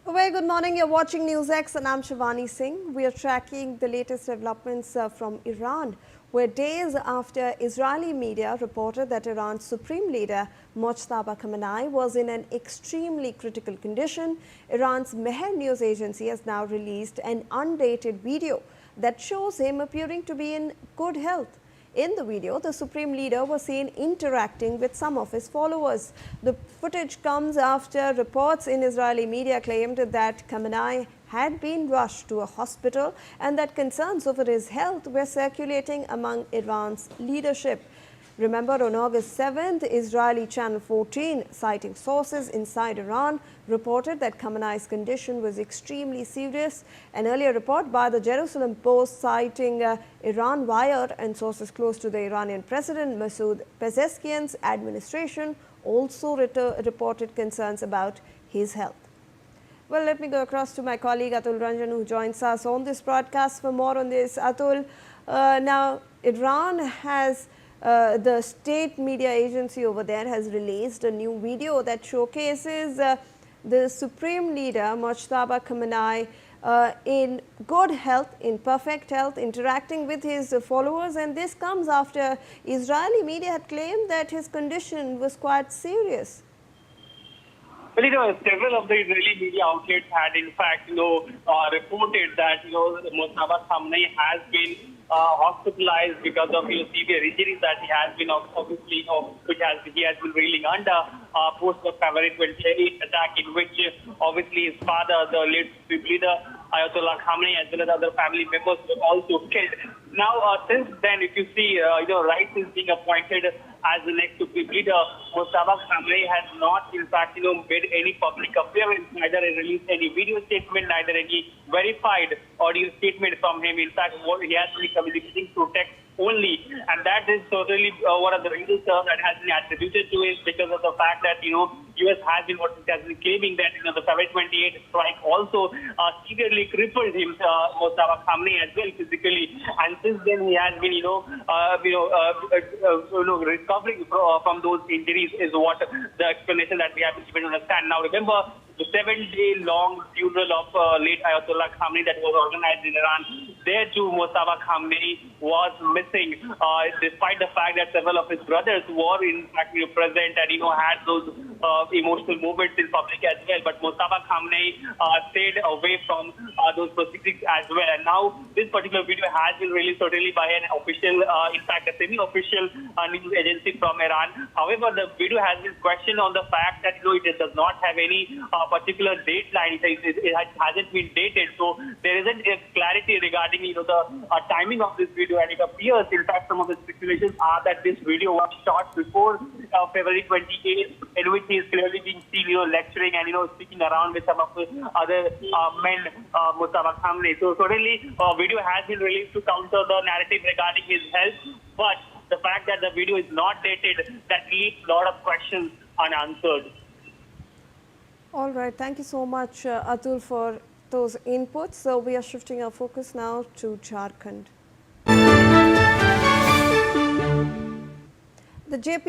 A very good morning. You're watching NewsX and I'm Shivani Singh. We are tracking the latest developments from Iran, where days after Israeli media reported that Iran's Supreme Leader Mojtaba Khamenei was in an extremely critical condition, Iran's Mehr news agency has now released an undated video that shows him appearing to be in good health. In the video, the Supreme Leader was seen interacting with some of his followers. The footage comes after reports in Israeli media claimed that Khamenei had been rushed to a hospital and that concerns over his health were circulating among Iran's leadership. Remember, on August 7th, Israeli Channel 14, citing sources inside Iran, reported that Khamenei's condition was extremely serious. An earlier report by the Jerusalem Post, citing Iran Wire and sources close to the Iranian President Masoud Pezeshkian's administration, also reported concerns about his health. Well, let me go across to my colleague Atul Ranjan, who joins us on this broadcast for more on this. Atul, now Iran has the state media agency over there has released a new video that showcases the Supreme Leader Mojtaba Khamenei in good health, in perfect health, interacting with his followers, and this comes after Israeli media had claimed that his condition was quite serious. Well, several of the Israeli media outlets had, in fact, reported that, Mojtaba Khamenei has been hospitalized because of severe injuries that he has been obviously, he has been reeling under post the February 28th attack, in which obviously his father, the late Supreme Leader Ayatollah Khamenei, as well as other family members were also killed. Now, since then, if you see, Rice is being appointed as the next Supreme Leader, Mojtaba Khamenei has not, in fact, made any public appearance, neither released any video statement, neither any verified audio statement from him. In fact, he has been communicating through text only, and that is totally one of the reasons that has been attributed to it, because of the fact that U.S. has been claiming that the February 28th strike also severely crippled him, Mojtaba Khamenei, as well physically, and since then he has been recovering from those injuries is what the explanation that we have been given to understand. Now remember, the 7-day-long funeral of late Ayatollah Khamenei that was organized in Iran, there too Mojtaba Khamenei was missing, despite the fact that several of his brothers were in fact present and had those emotional moments in public as well. But Mojtaba Khamenei stayed away from those proceedings as well. And now this particular video has been released totally by an official, in fact a semi-official news agency from Iran. However, the video has been questioned on the fact that it does not have any particular dateline. It hasn't been dated, so there isn't a clarity regarding the timing of this video, and it appears, in fact, some of the speculations are that this video was shot before February 28th, in which he is clearly being seen lecturing and speaking around with some of the other men, Mojtaba Khamenei. So certainly video has been released to counter the narrative regarding his health, but the fact that the video is not dated, that leaves a lot of questions unanswered. All right. Thank you so much, Atul, for those inputs. So we are shifting our focus now to Jharkhand. The JP